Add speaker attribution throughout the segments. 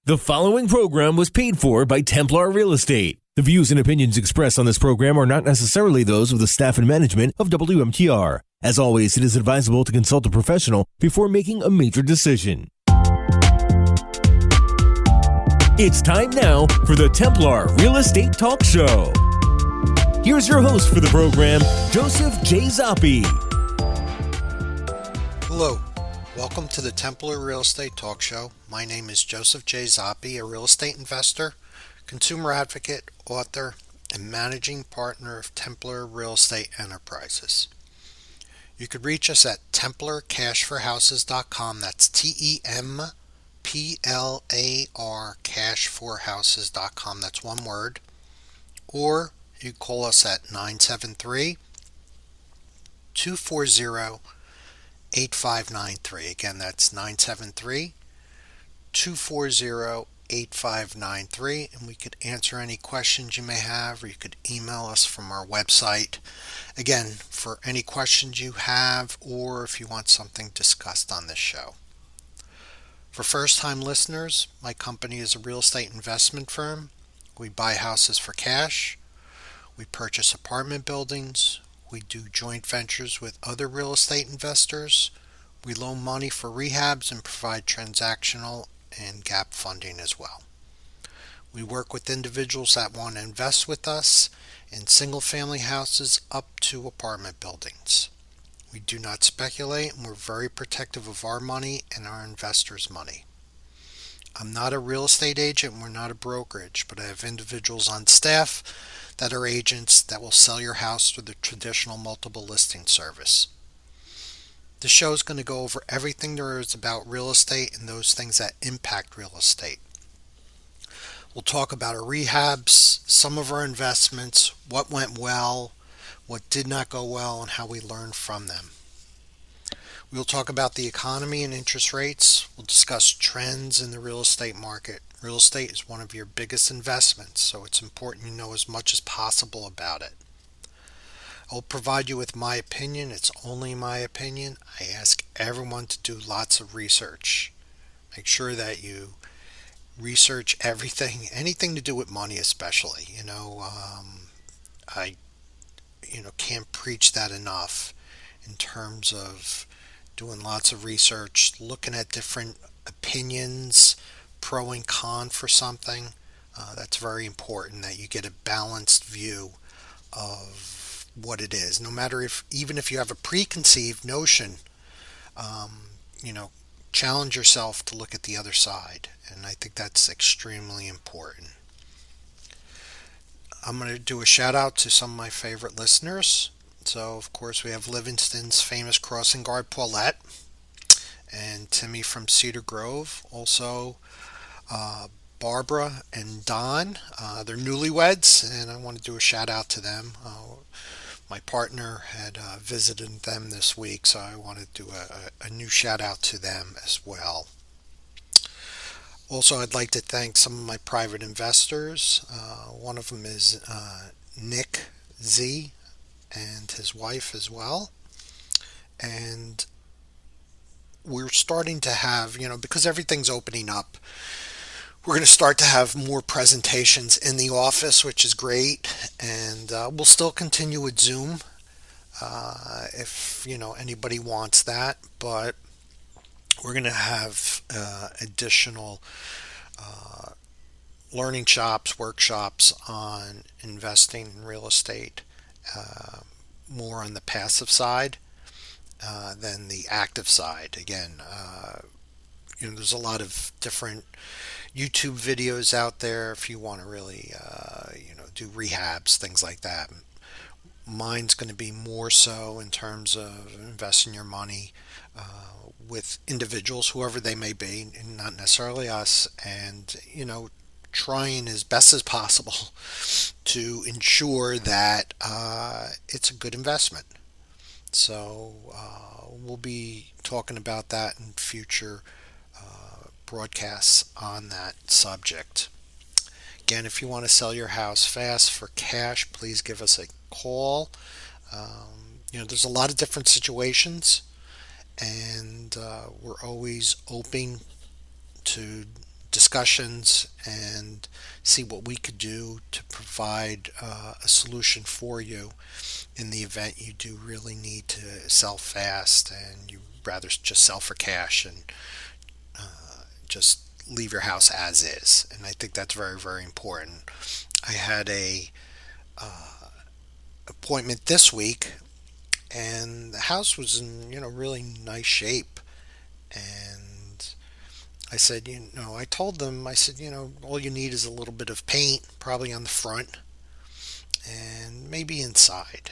Speaker 1: The following program was paid for by Templar Real Estate. The views and opinions expressed on this program are not necessarily those of the staff and management of WMTR. As always, it is advisable to consult a professional before making a major decision. It's time now for the Templar Real Estate Talk Show. Here's your host for the program, Joseph J. Zoppi.
Speaker 2: Hello. Welcome to the Templar Real Estate Talk Show. My name is Joseph J. Zoppi, a real estate investor, consumer advocate, author, and managing partner of Templar Real Estate Enterprises. You could reach us at templarcashforhouses.com. That's TEMPLAR cashforhouses.com. That's one word. Or you call us at 973-240-8593. Again, that's 973-240-8593, and we could answer any questions you may have, or you could email us from our website. Again, for any questions you have, or if you want something discussed on this show. For first-time listeners, my company is a real estate investment firm. We buy houses for cash. We purchase apartment buildings. We do joint ventures with other real estate investors. We loan money for rehabs and provide transactional and gap funding as well. We work with individuals that want to invest with us in single-family houses up to apartment buildings. We do not speculate, and we're very protective of our money and our investors' money. I'm not a real estate agent, and we're not a brokerage, but I have individuals on staff that are agents that will sell your house through the traditional multiple listing service. The show is going to go over everything there is about real estate and those things that impact real estate. We'll talk about our rehabs, some of our investments, what went well, what did not go well, and how we learned from them. We'll talk about the economy and interest rates. We'll discuss trends in the real estate market. Real estate is one of your biggest investments, so it's important you know as much as possible about it. I'll provide you with my opinion. It's only my opinion. I ask everyone to do lots of research. Make sure that you research everything, anything to do with money especially. I can't preach that enough in terms of doing lots of research, looking at different opinions, pro and con for something. That's very important that you get a balanced view of what it is. No matter even if you have a preconceived notion, challenge yourself to look at the other side. And I think that's extremely important. I'm going to do a shout out to some of my favorite listeners. So, of course, we have Livingston's famous crossing guard, Paulette, and Timmy from Cedar Grove. Also, Barbara and Don. They're newlyweds, and I want to do a shout out to them. My partner had visited them this week, so I want to do a new shout out to them as well. Also, I'd like to thank some of my private investors. One of them is Nick Z and his wife as well. And we're starting to have, because everything's opening up, we're going to start to have more presentations in the office, which is great. And we'll still continue with Zoom if, anybody wants that. But we're going to have additional learning shops, workshops on investing in real estate, more on the passive side than the active side. Again, there's a lot of different YouTube videos out there if you want to really, do rehabs, things like that. Mine's going to be more so in terms of investing your money with individuals, whoever they may be, and not necessarily us, and, trying as best as possible to ensure that it's a good investment. So we'll be talking about that in future broadcasts on that subject. Again, if you want to sell your house fast for cash, please give us a call. There's a lot of different situations, and we're always open to discussions and see what we could do to provide a solution for you in the event you do really need to sell fast and you rather just sell for cash and just leave your house as is. And I think that's very, very important. I had a appointment this week, and the house was in really nice shape. And I said, I told them, I said, all you need is a little bit of paint, probably on the front and maybe inside.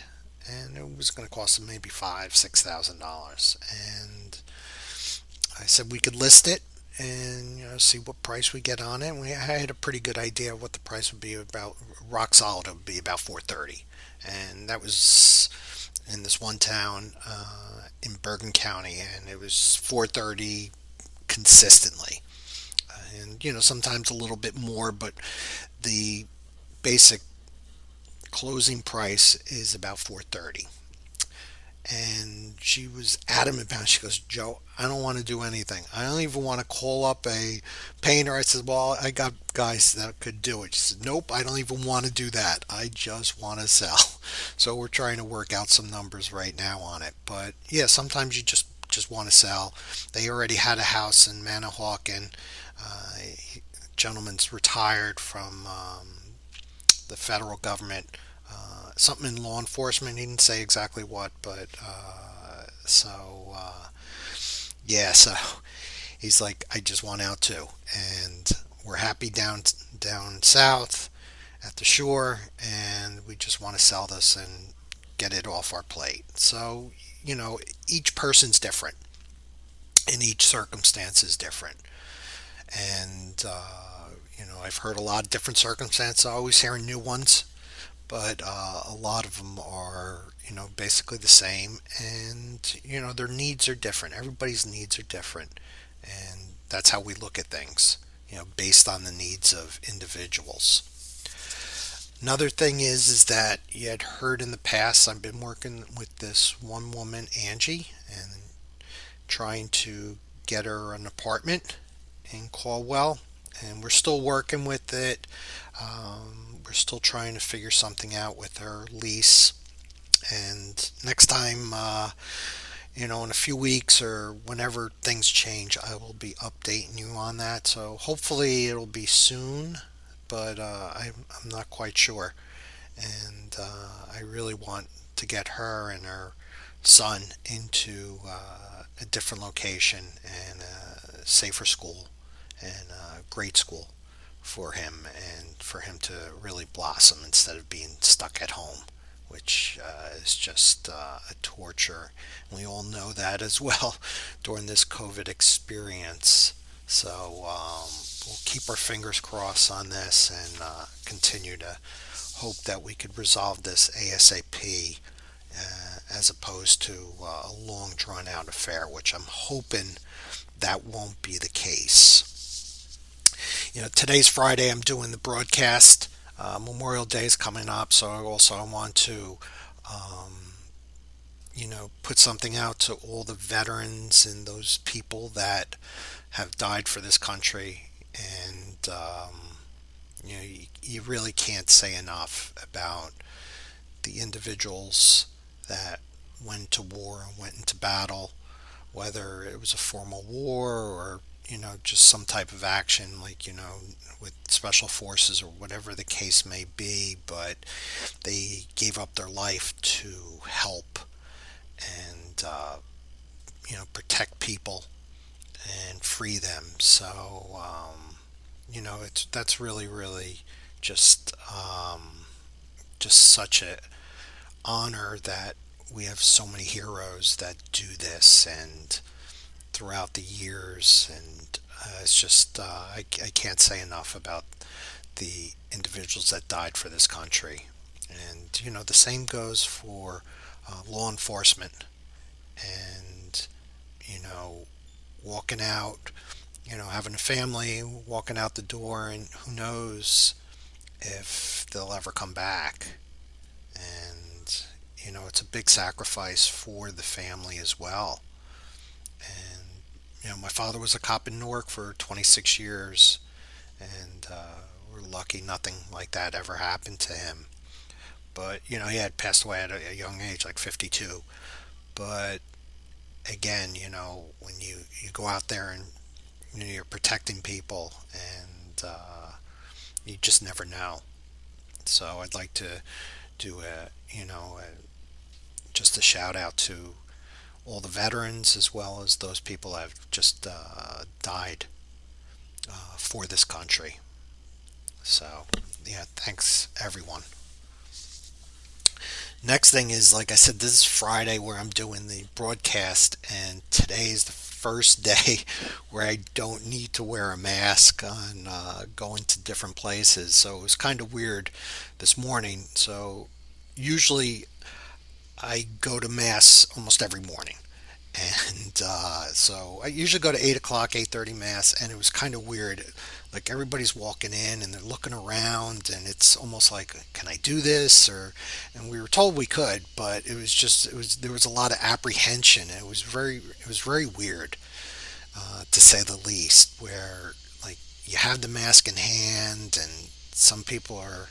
Speaker 2: And it was going to cost them maybe $5,000-$6,000. And I said we could list it and see what price we get on it. And I had a pretty good idea of what the price would be. About rock solid, it would be about 430, and that was in this one town in Bergen County, and it was 430 consistently. And sometimes a little bit more, but the basic closing price is about 430. And she was adamant about it. She goes, Joe, I don't want to do anything. I don't even want to call up a painter. I said, well, I got guys that could do it. She said, nope, I don't even want to do that. I just want to sell. So we're trying to work out some numbers right now on it. But yeah, sometimes you just want to sell. They already had a house in Manahawkin. Gentleman's retired from the federal government, something in law enforcement. He didn't say exactly what, but yeah. So he's like, I just want out too, and we're happy down south at the shore, and we just want to sell this and get it off our plate. So each person's different, and each circumstance is different, and I've heard a lot of different circumstances. I always hearing new ones, but a lot of them are basically the same, and their needs are different. Everybody's needs are different, and that's how we look at things, based on the needs of individuals. Another thing is that you had heard in the past, I've been working with this one woman, Angie, and trying to get her an apartment in Caldwell, and we're still working with it. We're still trying to figure something out with her lease. And next time, in a few weeks or whenever things change, I will be updating you on that. So hopefully it'll be soon, but I'm not quite sure. And I really want to get her and her son into a different location and a safer school and a great school for him, and for him to really blossom instead of being stuck at home, which is just a torture. We all know that as well during this COVID experience. So we'll keep our fingers crossed on this and continue to hope that we could resolve this ASAP, as opposed to a long drawn out affair, which I'm hoping that won't be the case. Today's Friday. I'm doing the broadcast. Memorial Day is coming up, so I want to, put something out to all the veterans and those people that have died for this country. And you really can't say enough about the individuals that went to war and went into battle, whether it was a formal war or just some type of action, like with special forces or whatever the case may be. But they gave up their life to help and protect people and free them. So that's really, really just such a honor that we have so many heroes that do this, and throughout the years. And it's just I can't say enough about the individuals that died for this country. And the same goes for law enforcement, and walking out, having a family, walking out the door, and who knows if they'll ever come back. And it's a big sacrifice for the family as well. And my father was a cop in Newark for 26 years, and we're lucky nothing like that ever happened to him. But he had passed away at a young age, like 52. But again, when you go out there and you're protecting people, and you just never know. So I'd like to do just a shout out to all the veterans as well as those people that have just died for this country. So yeah, thanks everyone. Next thing is, like I said, this is Friday where I'm doing the broadcast, and today is the first day where I don't need to wear a mask on going to different places. So it was kind of weird this morning. So usually I go to mass almost every morning. And so I usually go to 8 o'clock, 8:30 mass, and it was kind of weird. Like everybody's walking in and they're looking around, and it's almost like, can I do this? And we were told we could, but there was a lot of apprehension. It was very weird, to say the least. Where like you have the mask in hand, and some people are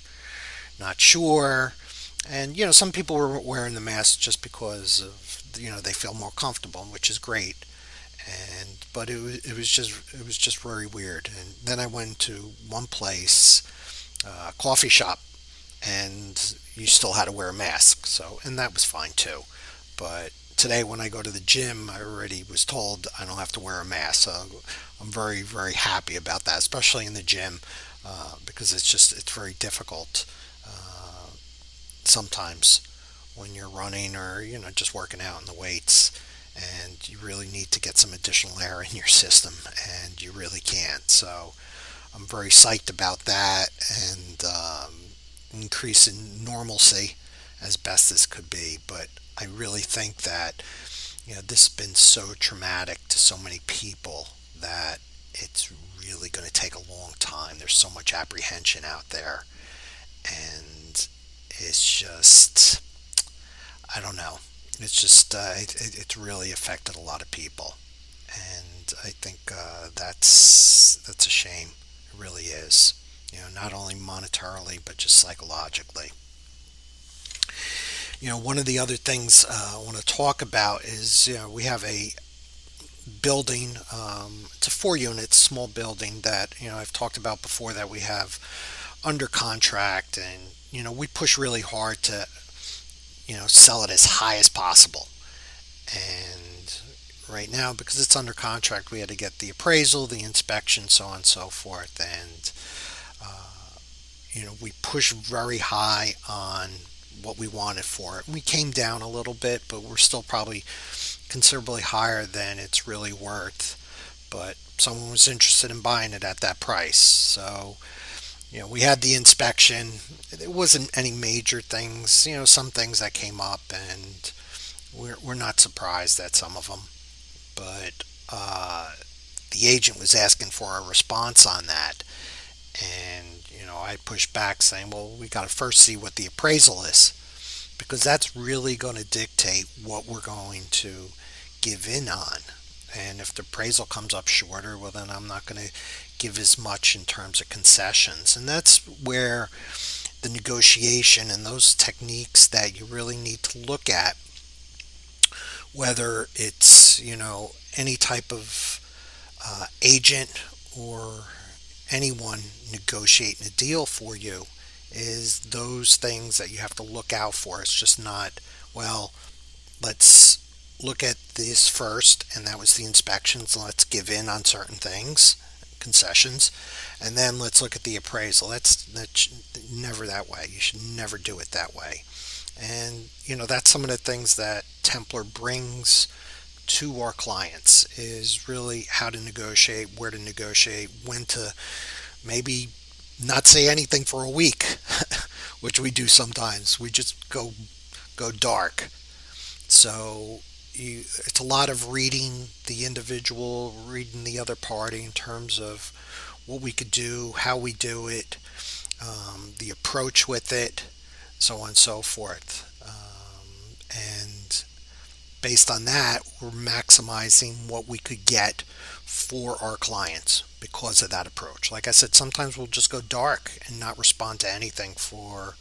Speaker 2: not sure, and some people were wearing the mask just because of they feel more comfortable, which is great. And but it was just very weird. And then I went to one place, a coffee shop, and you still had to wear a mask. So and that was fine too. But today when I go to the gym, I already was told I don't have to wear a mask. So I'm very very happy about that, especially in the gym, because it's very difficult sometimes when you're running or just working out in the weights, and you really need to get some additional air in your system, and you really can't. So I'm very psyched about that, and increase in normalcy as best as could be. But I really think that this has been so traumatic to so many people that it's really going to take a long time. There's so much apprehension out there, and it's just, I don't know. It's just it's really affected a lot of people, and I think that's a shame. It really is. Not only monetarily but just psychologically. One of the other things I want to talk about is we have a building. It's a 4 unit small building that I've talked about before, that we have under contract, and we push really hard to sell it as high as possible. And right now, because it's under contract, we had to get the appraisal, the inspection, so on and so forth. And we pushed very high on what we wanted for it. We came down a little bit, but we're still probably considerably higher than it's really worth. But someone was interested in buying it at that price. So we had the inspection. It wasn't any major things. Some things that came up, and we're not surprised at some of them. But the agent was asking for a response on that, and I pushed back, saying, "Well, we got to first see what the appraisal is, because that's really going to dictate what we're going to give in on. And if the appraisal comes up shorter, well, then I'm not going to give as much in terms of concessions." And that's where the negotiation and those techniques that you really need to look at, whether it's any type of agent or anyone negotiating a deal for you, is those things that you have to look out for. It's just not, well, let's look at this first, and that was the inspections. Let's give in on certain things, concessions, and then let's look at the appraisal. That's never that way. You should never do it that way. And that's some of the things that Templar brings to our clients, is really how to negotiate, where to negotiate, when to maybe not say anything for a week, which we do sometimes. We just go dark. So it's a lot of reading the individual, reading the other party in terms of what we could do, how we do it, the approach with it, so on and so forth. And based on that, we're maximizing what we could get for our clients because of that approach. Like I said, sometimes we'll just go dark and not respond to anything for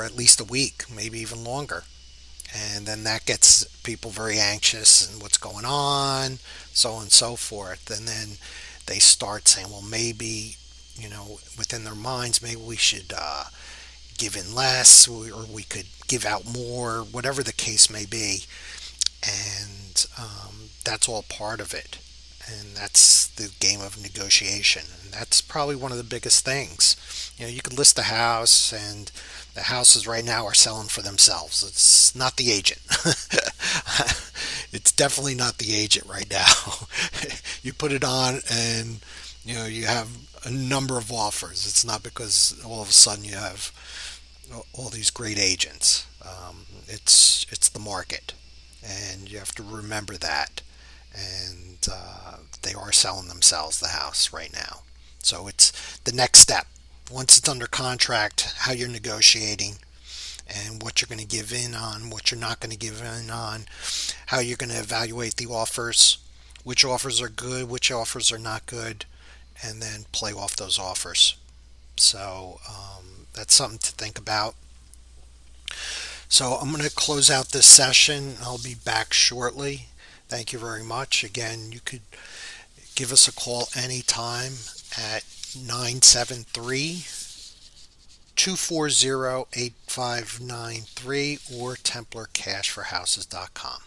Speaker 2: at least a week, maybe even longer. And then that gets people very anxious and what's going on, so on and so forth. And then they start saying, well, maybe, within their minds, maybe we should give in less, or we could give out more, whatever the case may be. And that's all part of it. And that's the game of negotiation. And that's probably one of the biggest things. You could list a house, and the houses right now are selling for themselves. It's not the agent. It's definitely not the agent right now. You put it on, and you have a number of offers. It's not because all of a sudden you have all these great agents. It's the market, and you have to remember that. And they are selling themselves the house right now. So it's the next step. Once it's under contract, how you're negotiating and what you're going to give in on, what you're not going to give in on, how you're going to evaluate the offers, which offers are good, which offers are not good, and then play off those offers. So that's something to think about. So I'm going to close out this session. I'll be back shortly. Thank you very much. Again, you could give us a call anytime at 973-240-8593 or TemplarCashForHouses.com.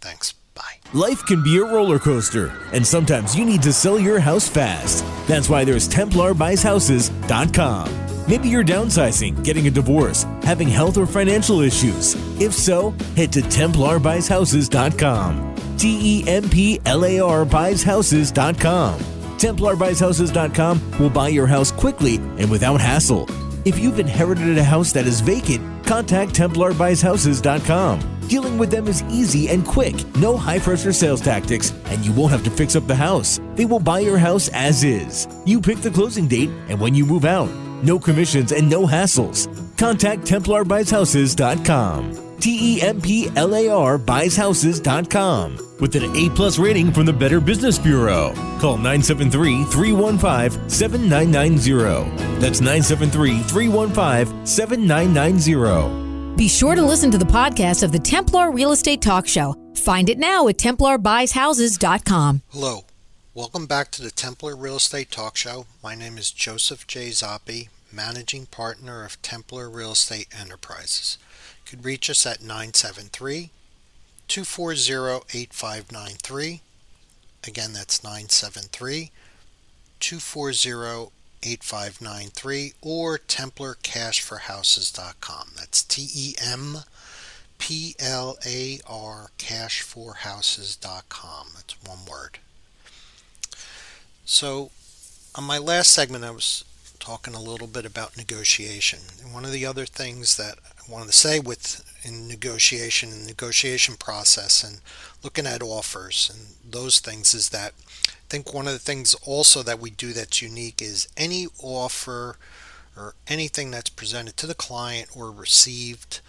Speaker 2: Thanks. Bye.
Speaker 1: Life can be a roller coaster, and sometimes you need to sell your house fast. That's why there's TemplarBuysHouses.com. Maybe you're downsizing, getting a divorce, having health or financial issues. If so, head to TemplarBuysHouses.com. TEMPLAR BuysHouses.com. TemplarBuysHouses.com will buy your house quickly and without hassle. If you've inherited a house that is vacant, contact TemplarBuysHouses.com. Dealing with them is easy and quick, no high-pressure sales tactics, and you won't have to fix up the house. They will buy your house as is. You pick the closing date and when you move out. No commissions and no hassles. Contact TemplarBuysHouses.com. TEMPLAR BuysHouses.com with an A+ rating from the Better Business Bureau. Call 973-315-7990. That's 973-315-7990.
Speaker 3: Be sure to listen to the podcast of the Templar Real Estate Talk Show. Find it now at TemplarBuysHouses.com.
Speaker 2: Hello. Welcome back to the Templar Real Estate Talk Show. My name is Joseph J. Zoppi, Managing Partner of Templar Real Estate Enterprises. You could reach us at 973-240-8593. Again, that's 973-240-8593 or TemplarCashForHouses.com. That's TEMPLAR cashforhouses.com. That's one word. So, on my last segment, I was talking a little bit about negotiation. And one of the other things that I wanted to say in negotiation and negotiation process and looking at offers and those things is that I think one of the things also that we do that's unique is any offer or anything that's presented to the client or received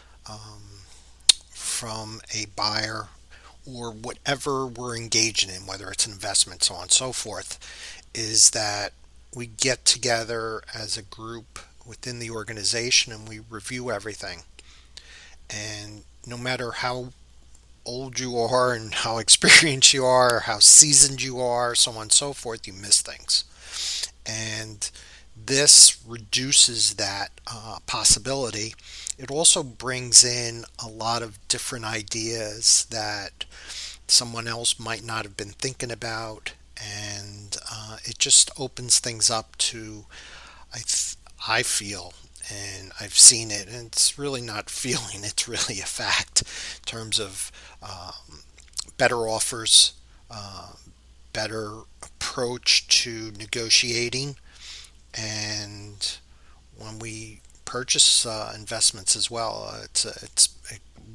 Speaker 2: from a buyer or whatever we're engaging in, whether it's an investment, so on and so forth, is that we get together as a group within the organization and we review everything. And no matter how old you are and how experienced you are, or how seasoned you are, so on and so forth, you miss things. And this reduces that possibility. It also brings in a lot of different ideas that someone else might not have been thinking about, and it just opens things up to, I feel, and I've seen it, and it's really not feeling, it's really a fact in terms of better offers, better approach to negotiating, and when we purchase investments as well,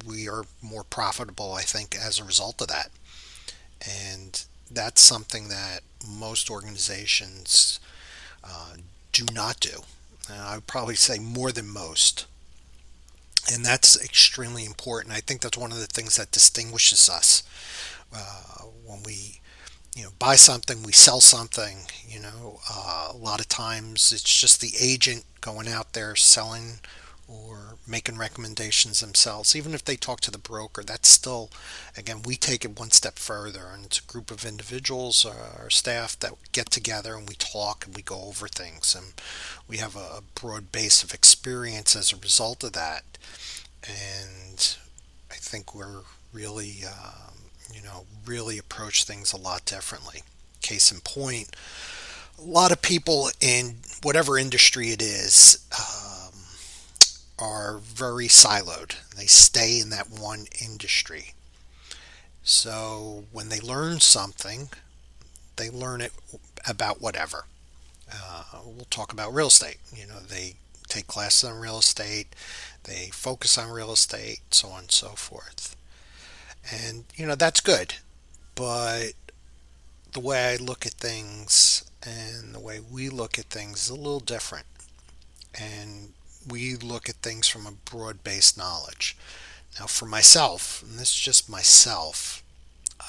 Speaker 2: we are more profitable, I think, as a result of that. And that's something that most organizations do not do. And I would probably say more than most. And that's extremely important. I think that's one of the things that distinguishes us. When we buy something, we sell something. A lot of times it's just the agent going out there selling or making recommendations themselves. Even if they talk to the broker, that's still, again, we take it one step further, and it's a group of individuals, our staff, that get together and we talk and we go over things, and we have a broad base of experience as a result of that. And I think we're really, really approach things a lot differently. Case in point, a lot of people in whatever industry it is are very siloed. They stay in that one industry. So when they learn something, they learn it about whatever. We'll talk about real estate. They take classes on real estate, they focus on real estate, so on and so forth. And, that's good. But the way I look at things and the way we look at things is a little different. And we look at things from a broad-based knowledge. Now, for myself, and this is just myself,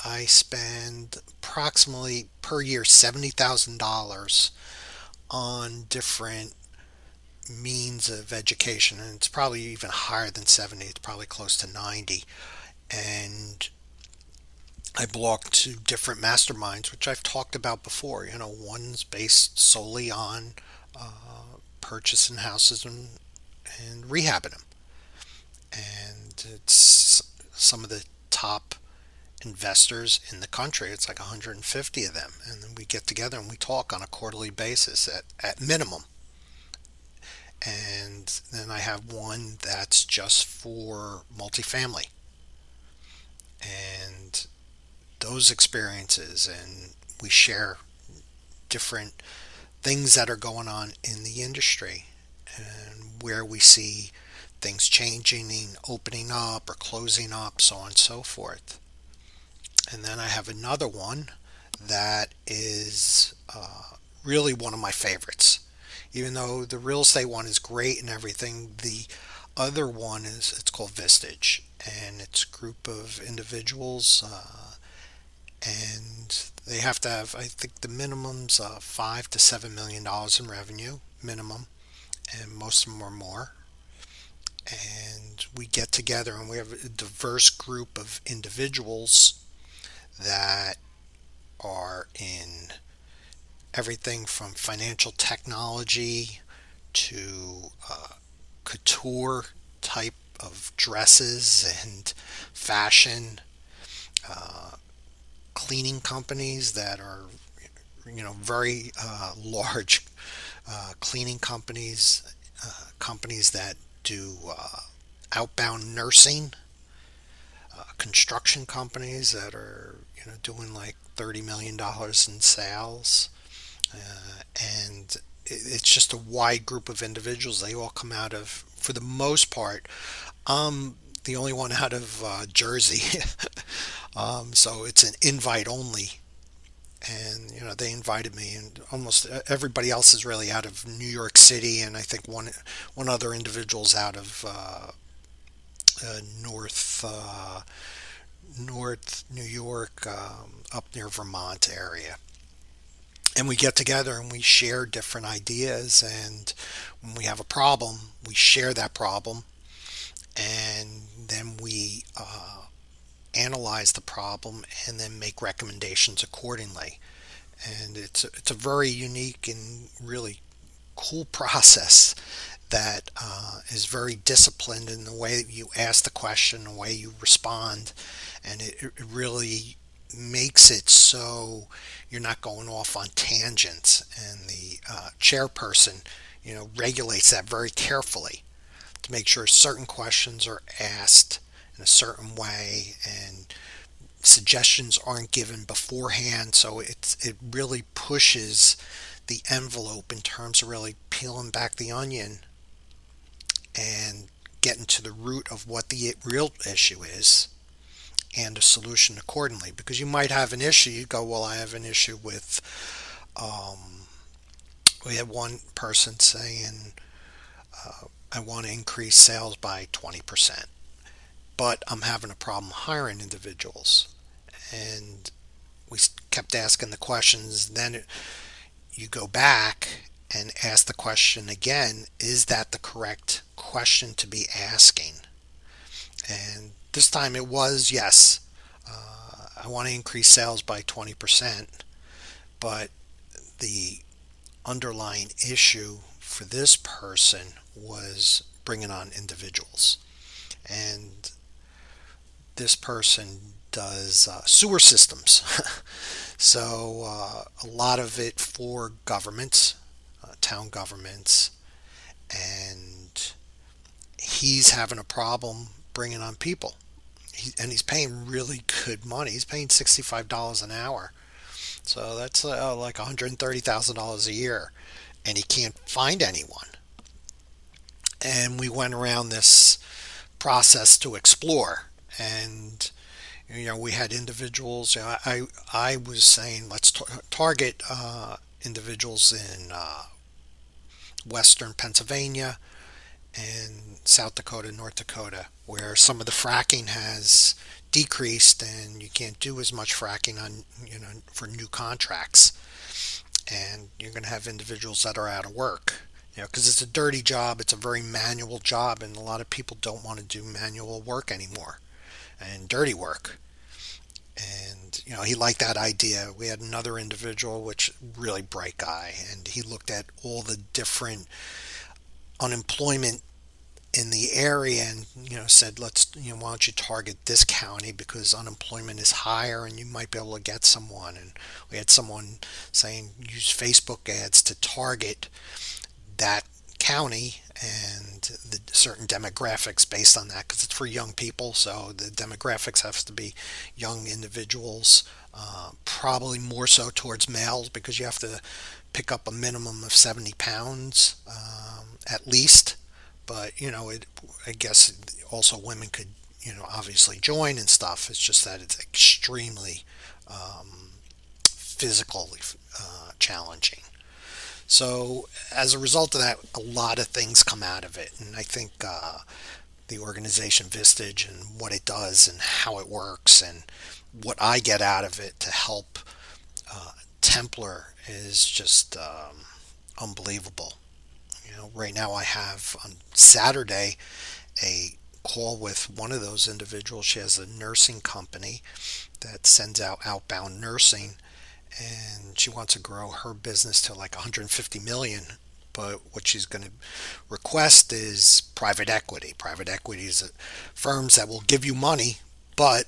Speaker 2: I spend approximately per year $70,000 on different means of education, and it's probably even higher than 70. It's probably close to 90. And I belong to different masterminds, which I've talked about before. One's based solely on purchasing houses and rehabbing them. And it's some of the top investors in the country. It's like 150 of them. And then we get together and we talk on a quarterly basis at minimum. And then I have one that's just for multifamily. And those experiences, and we share different things that are going on in the industry and where we see things changing, opening up or closing up, so on and so forth. And then I have another one that is really one of my favorites. Even though the real estate one is great and everything, the other one it's called Vistage, and it's a group of individuals, and they have to have, I think the minimum's $5 to $7 million in revenue minimum, and most of them are more. And we get together and we have a diverse group of individuals that are in everything from financial technology to couture type of dresses and fashion, cleaning companies that are very large cleaning companies, companies that do outbound nursing, construction companies that are doing like $30 million in sales, and it's just a wide group of individuals. They all come out of, for the most part, the only one out of Jersey, so it's an invite only. And they invited me, and almost everybody else is really out of New York City, and I think one other individual's out of North New York, up near Vermont area. And we get together and we share different ideas, and when we have a problem, we share that problem, and then we analyze the problem and then make recommendations accordingly. And it's a very unique and really cool process that is very disciplined in the way that you ask the question, the way you respond, and it really makes it so you're not going off on tangents. And the chairperson, regulates that very carefully to make sure certain questions are asked in a certain way and suggestions aren't given beforehand. So it really pushes the envelope in terms of really peeling back the onion and getting to the root of what the real issue is and a solution accordingly. Because you might have an issue, you go, well, I have an issue with, we had one person saying, I want to increase sales by 20%, but I'm having a problem hiring individuals. And we kept asking the questions. Then you go back and ask the question again, is that the correct question to be asking? And this time it was yes. I want to increase sales by 20%, but the underlying issue for this person was bringing on individuals. And this person does sewer systems. So a lot of it for governments, town governments, and he's having a problem bringing on people. And he's paying really good money. He's paying $65 an hour. So that's like $130,000 a year. And he can't find anyone. And we went around this process to explore. And we had individuals. I was saying let's target individuals in western Pennsylvania and South Dakota, North Dakota, where some of the fracking has decreased and you can't do as much fracking on for new contracts. And you're going to have individuals that are out of work. Because it's a dirty job, it's a very manual job, and a lot of people don't want to do manual work anymore and dirty work. And he liked that idea. We had another individual, which really bright guy, and he looked at all the different unemployment in the area and said, let's why don't you target this county because unemployment is higher and you might be able to get someone. And we had someone saying use Facebook ads to target that county and the certain demographics based on that, because it's for young people, so the demographics have to be young individuals, probably more so towards males because you have to pick up a minimum of 70 pounds at least. But I guess also women could obviously join and stuff. It's just that it's extremely physically challenging. So as a result of that, a lot of things come out of it. And I think the organization Vistage and what it does and how it works and what I get out of it to help Templar is just unbelievable. Right now I have on Saturday a call with one of those individuals. She has a nursing company that sends out outbound nursing, and she wants to grow her business to like 150 million. But what she's going to request is private equity. Private equity is firms that will give you money, but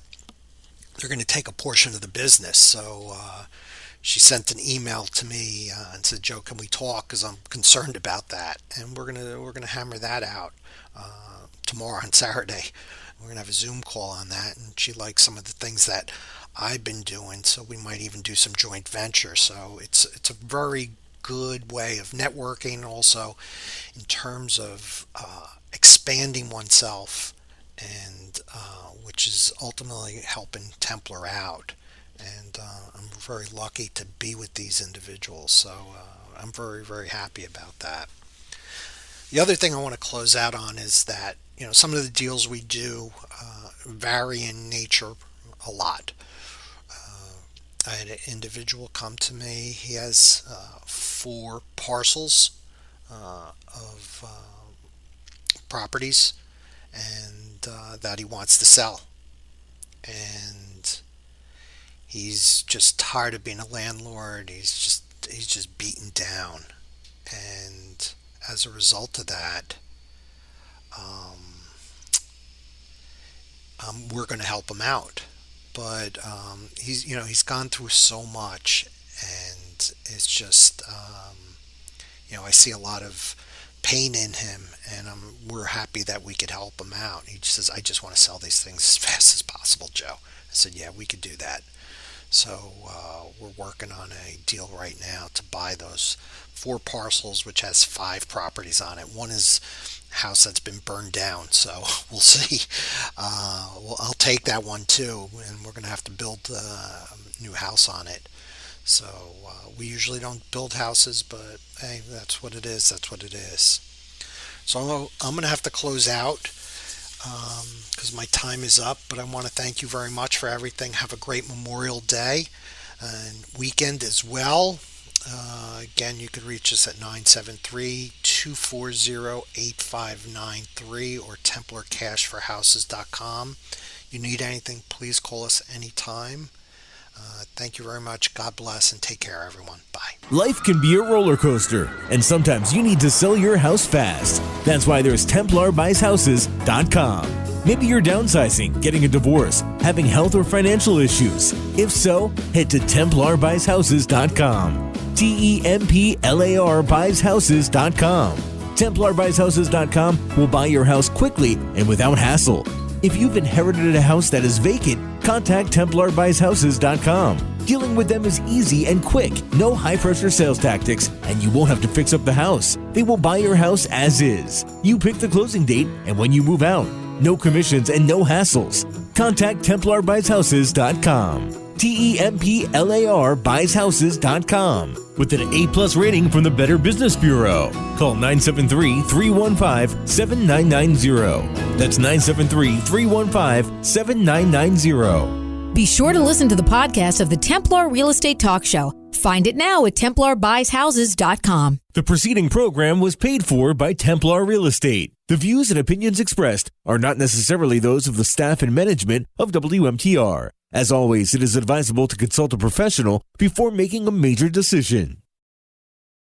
Speaker 2: they're going to take a portion of the business. So she sent an email to me and said, "Joe, can we talk? Because I'm concerned about that." And we're gonna hammer that out tomorrow on Saturday. We're gonna have a Zoom call on that, and she likes some of the things that I've been doing, so we might even do some joint venture. So it's a very good way of networking, also in terms of expanding oneself, and which is ultimately helping Templar out. And I'm very lucky to be with these individuals, so I'm very, very happy about that. The other thing I want to close out on is that some of the deals we do vary in nature a lot. I had an individual come to me. He has 4 parcels of properties, and that he wants to sell. And he's just tired of being a landlord. He's just beaten down, and as a result of that, we're going to help him out. But he's gone through so much, and it's just I see a lot of pain in him, and we're happy that we could help him out. He just says, "I just want to sell these things as fast as possible, Joe." I said, "Yeah, we could do that." So we're working on a deal right now to buy those 4 parcels, which has 5 properties on it. One is a house that's been burned down, so we'll see. I'll take that one too, and we're going to have to build a new house on it. So we usually don't build houses, but hey, that's what it is. That's what it is. So I'm going to have to close out because my time is up, but I want to thank you very much for everything. Have a great Memorial Day and weekend as well. Again, you could reach us at 973-240-8593 or templarcashforhouses.com. You need anything, please call us anytime. Thank you very much. God bless and take care, everyone. Bye.
Speaker 1: Life can be a roller coaster, and sometimes you need to sell your house fast. That's why there's TemplarBuysHouses.com. Maybe you're downsizing, getting a divorce, having health or financial issues. If so, head to TemplarBuysHouses.com. TEMPLAR BuysHouses.com. TemplarBuysHouses.com will buy your house quickly and without hassle. If you've inherited a house that is vacant, contact TemplarBuysHouses.com. Dealing with them is easy and quick. No high-pressure sales tactics, and you won't have to fix up the house. They will buy your house as is. You pick the closing date and when you move out. No commissions and no hassles. Contact TemplarBuysHouses.com. TEMPLAR BuysHouses.com with an A+ rating from the Better Business Bureau. Call 973-315-7990. That's 973-315-7990.
Speaker 3: Be sure to listen to the podcast of the Templar Real Estate Talk Show. Find it now at TemplarBuysHouses.com.
Speaker 1: The preceding program was paid for by Templar Real Estate. The views and opinions expressed are not necessarily those of the staff and management of WMTR. As always, it is advisable to consult a professional before making a major decision.